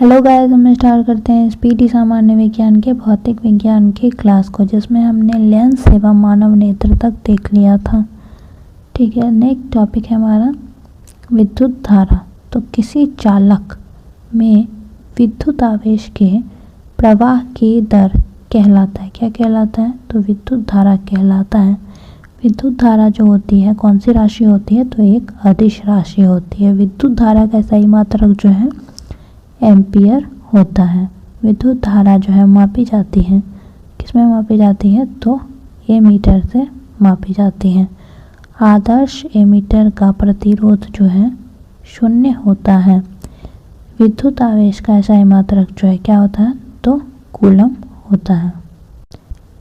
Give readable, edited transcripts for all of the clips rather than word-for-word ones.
Hello guys, हम start करते हैं पीटी सामान्य विज्ञान के भौतिक विज्ञान की क्लास को, जिसमें हमने लेंस एवं मानव नेत्र तक देख लिया था। ठीक है, नेक्स्ट टॉपिक है हमारा विद्युत धारा। तो किसी चालक में विद्युत आवेश के प्रवाह की दर कहलाता है। क्या कहलाता है? तो विद्युत धारा कहलाता है। विद्युत धारा जो होती है कौन सी राशि होती है? तो एक अदिश राशि होती है। विद्युत धारा का सही मात्रक जो है एम्पियर होता है। विद्युत धारा जो है मापी जाती है, किसमें मापी जाती है? तो एमीटर से मापी जाती है। आदर्श एमीटर का प्रतिरोध जो है 0 होता है। विद्युत आवेश का सही मात्रक जो है क्या होता है? तो कूलम होता है।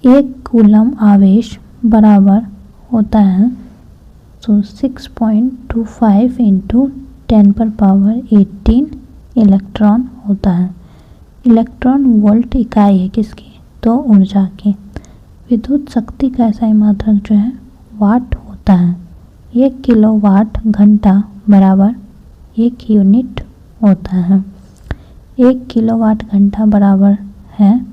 1 कूलम आवेश बराबर होता है तो 6.25 इंटू 10⁻18 इलेक्ट्रॉन होता है। इलेक्ट्रॉन वोल्ट इकाई है किसकी? तो ऊर्जा की। विद्युत शक्ति का सही मात्रक जो है वाट होता है। 1 किलोवाट घंटा बराबर 1 यूनिट होता है। 1 किलोवाट घंटा बराबर है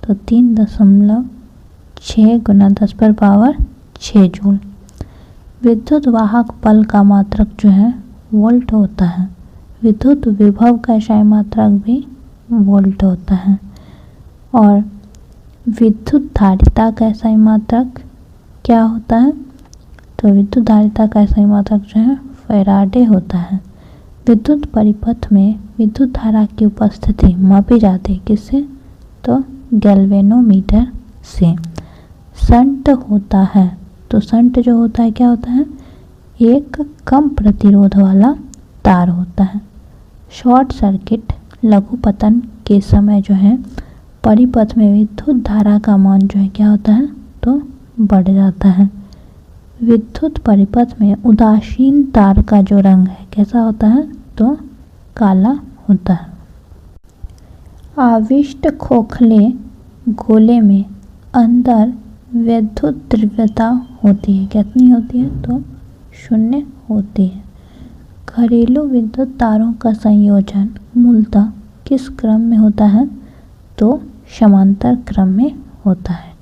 तो 3.6 गुना 10⁻6 जूल। विद्युत वाहक बल का मात्रक जो है वोल्ट होता है। विद्युत विभव का सही मात्रक भी वोल्ट होता है। और विद्युत धारिता का सही मात्रक क्या होता है? तो विद्युत धारिता का सही मात्रक जो है फैराडे होता है। विद्युत परिपथ में विद्युत धारा की उपस्थिति मापी जाती है किससे? तो गैल्वेनोमीटर से। शंट होता है तो शंट जो होता है क्या होता है? एक कम प्रतिरोध वाला तार होता है। शॉर्ट सर्किट लघुपतन के समय जो है परिपथ में विद्युत धारा का मान जो है क्या होता है? तो बढ़ जाता है। विद्युत परिपथ में उदासीन तार का जो रंग है कैसा होता है? तो काला होता है। आविष्ट खोखले गोले में अंदर विद्युत तीव्रता होती है, कितनी होती है? तो 0 होती है। घरेलू विद्युत तारों का संयोजन मूलतः किस क्रम में होता है? तो समांतर क्रम में होता है।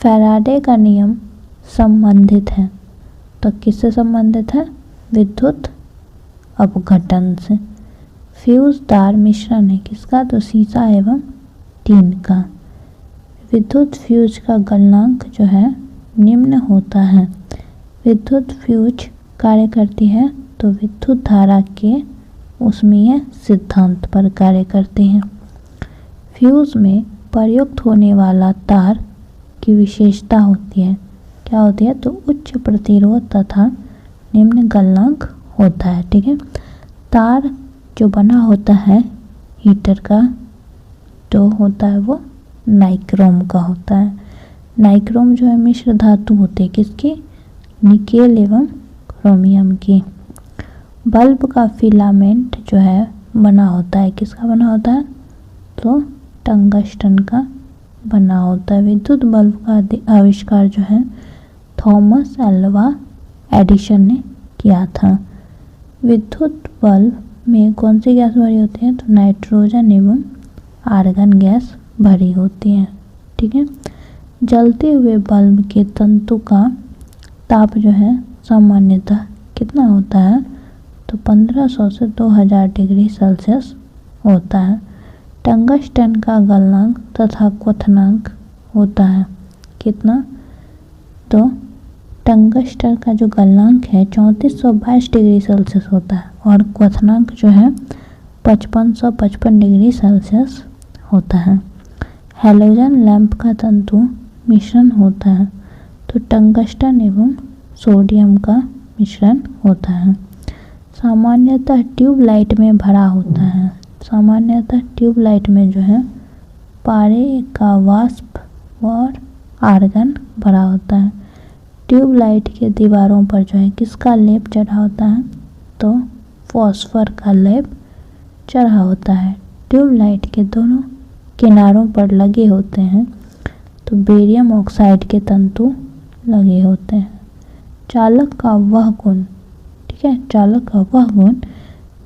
फैराडे का नियम संबंधित है तो किससे संबंधित है? विद्युत अपघटन से। फ्यूजदार मिश्रण है किसका? तो सीसा एवं टीन का। विद्युत फ्यूज का गलनांक जो है निम्न होता है। विद्युत फ्यूज कार्य करती है तो विद्युत धारा के ऊष्मीय सिद्धांत पर कार्य करते हैं। फ्यूज में प्रयुक्त होने वाला तार की विशेषता होती है, क्या होती है? तो उच्च प्रतिरोध तथा निम्न गलनांक होता है। ठीक है, तार जो बना होता है हीटर का जो होता है वो नाइक्रोम का होता है। नाइक्रोम जो है मिश्र धातु होती है किसकी? निकेल एवं क्रोमियम की। बल्ब का फिलामेंट जो है बना होता है किसका बना होता है? तो टंगस्टन का बना होता है। विद्युत बल्ब का आविष्कार जो है थॉमस अल्वा एडिसन ने किया था। विद्युत बल्ब में कौन सी गैस भरी होती है? तो नाइट्रोजन एवं आर्गन गैस भरी होती है। ठीक है, जलते हुए बल्ब के तंतु का ताप जो है सामान्यतः कितना होता है? तो 1500 से 2000 डिग्री सेल्सियस होता है। टंगस्टन का गलनांक तथा क्वथनांक होता है कितना? तो टंगस्टन का जो गलनांक है 3422 डिग्री सेल्सियस होता है और क्वथनांक जो है 5555 डिग्री सेल्सियस होता है। हैलोजन लैंप का तंतु मिश्रण होता है तो टंगस्टन एवं सोडियम का मिश्रण होता है। सामान्यतः ट्यूबलाइट में भरा होता है। सामान्यतः ट्यूबलाइट में जो है पारे का वाष्प और आर्गन भरा होता है। ट्यूबलाइट के दीवारों पर जो है किसका लेप चढ़ा होता है? तो फॉस्फर का लेप चढ़ा होता है। ट्यूबलाइट के दोनों किनारों पर लगे होते हैं तो बेरियम ऑक्साइड के तंतु लगे होते हैं। चालक का वह गुण, ठीक है, चालक का वह गुण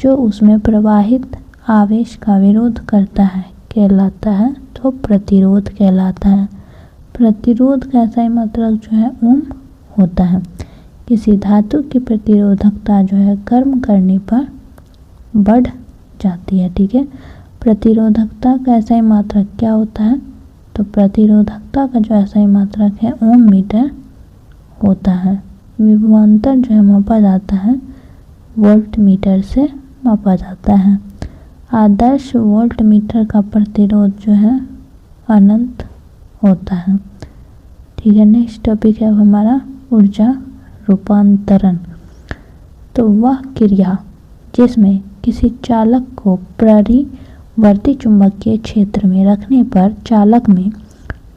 जो उसमें प्रवाहित आवेश का विरोध करता है कहलाता है तो प्रतिरोध कहलाता है। प्रतिरोध का सही मतलब जो है ओम होता है। किसी धातु की प्रतिरोधकता जो है गर्म करने पर बढ़ जाती है। ठीक है, प्रतिरोधकता का सही मात्रक क्या होता है? तो प्रतिरोधकता का जो सही मात्रक है ओम मीटर होता है। विभवांतर जो है मापा जाता है वोल्ट मीटर से मापा जाता है। आदर्श वोल्ट मीटर का प्रतिरोध जो है अनंत होता है। ठीक है, नेक्स्ट टॉपिक है हमारा ऊर्जा रूपांतरण। तो वह क्रिया जिसमें किसी चालक को परिवर्ती चुंबकीय क्षेत्र में रखने पर चालक में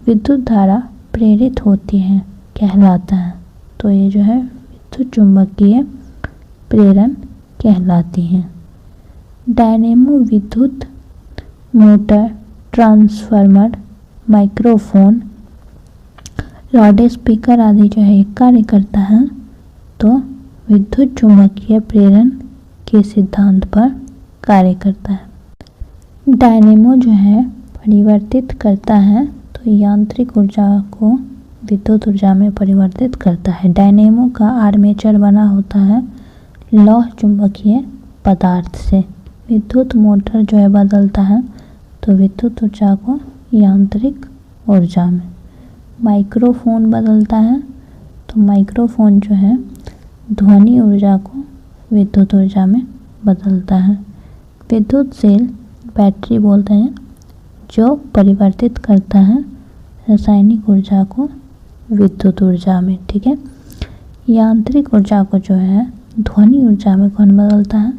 विद्युत धारा प्रेरित होती है कहलाता है। तो ये जो है विद्युत चुंबकीय प्रेरण कहलाती है। डायनेमो विद्युत motor, transformer, microphone, loud speaker आदि जो है कार्य करता है तो विद्युत चुंबकीय प्रेरण के सिद्धांत पर कार्य करता है। डायनेमो जो है परिवर्तित करता है तो यांत्रिक ऊर्जा को विद्युत ऊर्जा में परिवर्तित करता है। डायनेमो का आर्मेचर बना होता है लौह चुंबकीय पदार्थ से। विद्युत मोटर जो है बदलता है तो विद्युत ऊर्जा को यांत्रिक ऊर्जा में। माइक्रोफोन बदलता है तो माइक्रोफोन जो है ध्वनि ऊर्जा को विद्युत ऊर्जा में बदलता है। विद्युत सेल बैटरी बोलते हैं जो परिवर्तित करता है रासायनिक ऊर्जा को विद्युत ऊर्जा में। ठीक है, यांत्रिक ऊर्जा को जो है ध्वनि ऊर्जा में कौन बदलता है?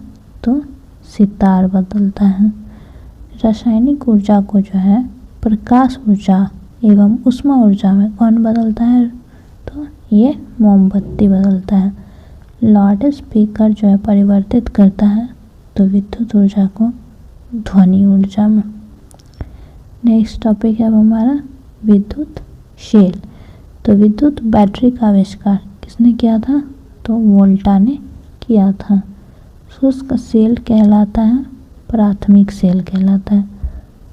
तो सितार बदलता है। रासायनिक ऊर्जा को जो है प्रकाश ऊर्जा एवं ऊष्मा ऊर्जा में कौन बदलता है? तो ये मोमबत्ती बदलता है। लाउड स्पीकर जो है परिवर्तित करता है तो विद्युत ऊर्जा को ध्वनि ऊर्जा में। नेक्स्ट टॉपिक है हमारा विद्युत शेल। तो विद्युत बैटरी का आविष्कार किसने किया था? तो वोल्टा ने किया था। शुष्क सेल कहलाता है, प्राथमिक सेल कहलाता है।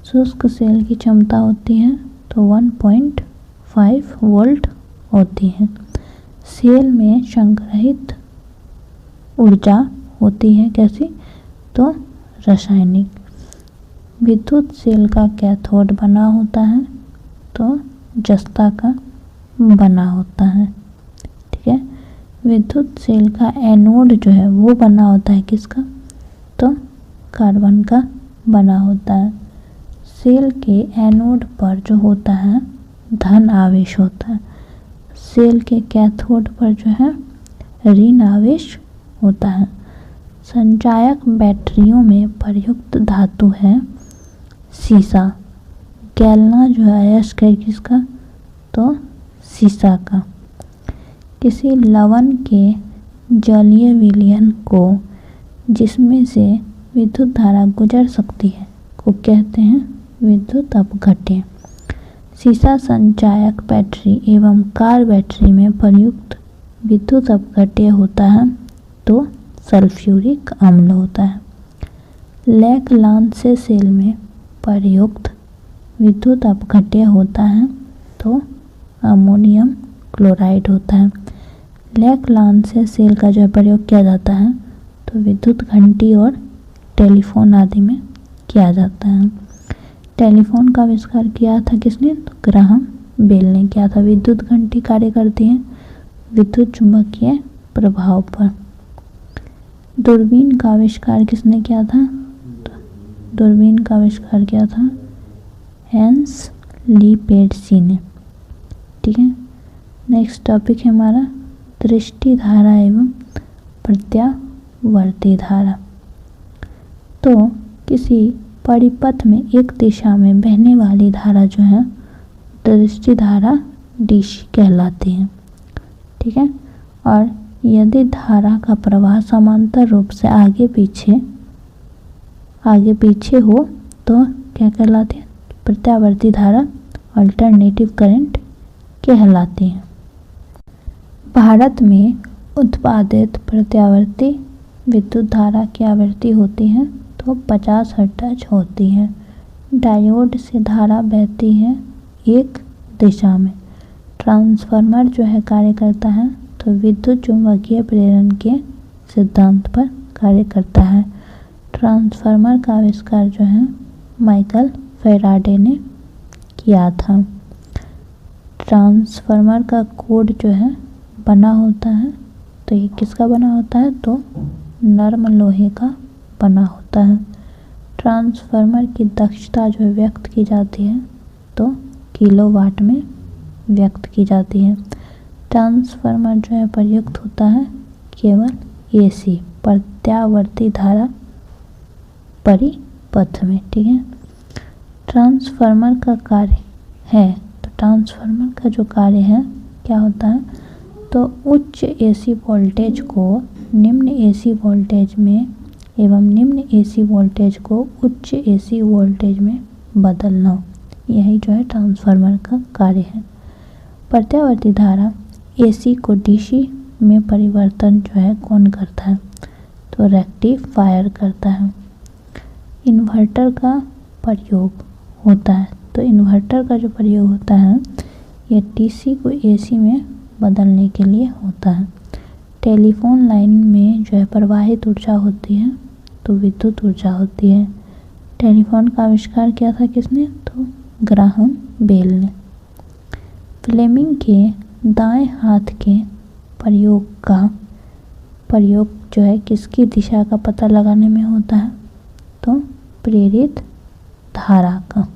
शुष्क सेल की क्षमता होती है तो 1.5 वोल्ट होती है। सेल में संग्रहित ऊर्जा होती है कैसी? तो रासायनिक। विद्युत सेल का कैथोड बना होता है तो जस्ता का बना होता है। ठीक है, विद्युत सेल का एनोड जो है वो बना होता है किसका? तो कार्बन का बना होता है। सेल के एनोड पर जो होता है धन आवेश होता है। सेल के कैथोड पर जो है ऋण आवेश होता है। संचायक बैटरियों में प्रयुक्त धातु है सीसा। गैलना जो है अयस्क है किसका? तो सीसा का। किसी लवण के जलीय विलयन को जिसमें से विद्युत धारा गुजर सकती है को कहते हैं विद्युत अपघट्य। सीसा संचायक बैटरी एवं कार बैटरी में प्रयुक्त विद्युत अपघट्य होता है तो सल्फ्यूरिक अम्ल होता है। लैक लांसे सेल में प्रयुक्त विद्युत अपघट्य होता है तो अमोनियम क्लोराइड होता है। लैक लांसे सेल का जो प्रयोग किया जाता है तो विद्युत घंटी और टेलीफोन आदि में किया जाता है। टेलीफोन का आविष्कार किया था किसने? तो ग्राहम बेल ने किया था। विद्युत घंटी कार्य करती है विद्युत चुंबकीय प्रभाव पर। दूरबीन का आविष्कार किसने किया था? तो दूरबीन का आविष्कार किया था हैंस लीपेडसी ने। ठीक है, नेक्स्ट टॉपिक है हमारा दृष्टि धारा एवं प्रत्यावर्ती धारा। तो किसी परिपथ में एक दिशा में बहने वाली धारा जो है दृष्टि धारा डीसी कहलाती है। ठीक है, और यदि धारा का प्रवाह समांतर रूप से आगे पीछे हो तो क्या कहलाती है? प्रत्यावर्ती धारा अल्टरनेटिव करंट कहलाती है। भारत में उत्पादित प्रत्यावर्ती विद्युत धारा की आवृत्ति होती है तो तो 50 हर्ट्ज होती है। डायोड से धारा बहती है एक दिशा में। ट्रांसफार्मर जो है कार्य करता है तो विद्युत चुम्बकीय प्रेरण के सिद्धांत पर कार्य करता है। ट्रांसफार्मर का आविष्कार जो है माइकल फैराडे ने किया था। ट्रांसफार्मर का कोड जो है बना होता है, तो ये किसका बना होता है, तो नरम लोहे का बना होता है। ट्रांसफार्मर की दक्षता जो व्यक्त की जाती है तो किलोवाट में व्यक्त की जाती है। ट्रांसफार्मर जो है प्रयुक्त होता है केवल एसी प्रत्यावर्ती धारा परिपथ में, ठीक है। ट्रांसफार्मर का कार्य है, तो ट्रांसफार्मर का जो कार्य है क्या होता है, तो उच्च एसी वोल्टेज को निम्न एसी वोल्टेज में एवं निम्न एसी वोल्टेज को उच्च एसी वोल्टेज में बदलना, यही जो है ट्रांसफार्मर का कार्य है। प्रत्यावर्ती धारा एसी को डीसी में परिवर्तन जो है कौन करता है, तो रेक्टिफायर करता है। इन्वर्टर का प्रयोग होता है, तो इन्वर्टर का जो प्रयोग होता है ये डीसी को एसी में बदलने के लिए होता है। टेलीफोन लाइन में जो है प्रवाहित ऊर्जा होती है तो विद्युत ऊर्जा होती है। टेलीफोन का आविष्कार किया था किसने, तो ग्राहम बेल ने। फ्लेमिंग के दाएं हाथ के प्रयोग जो है किसकी दिशा का पता लगाने में होता है, तो प्रेरित धारा का।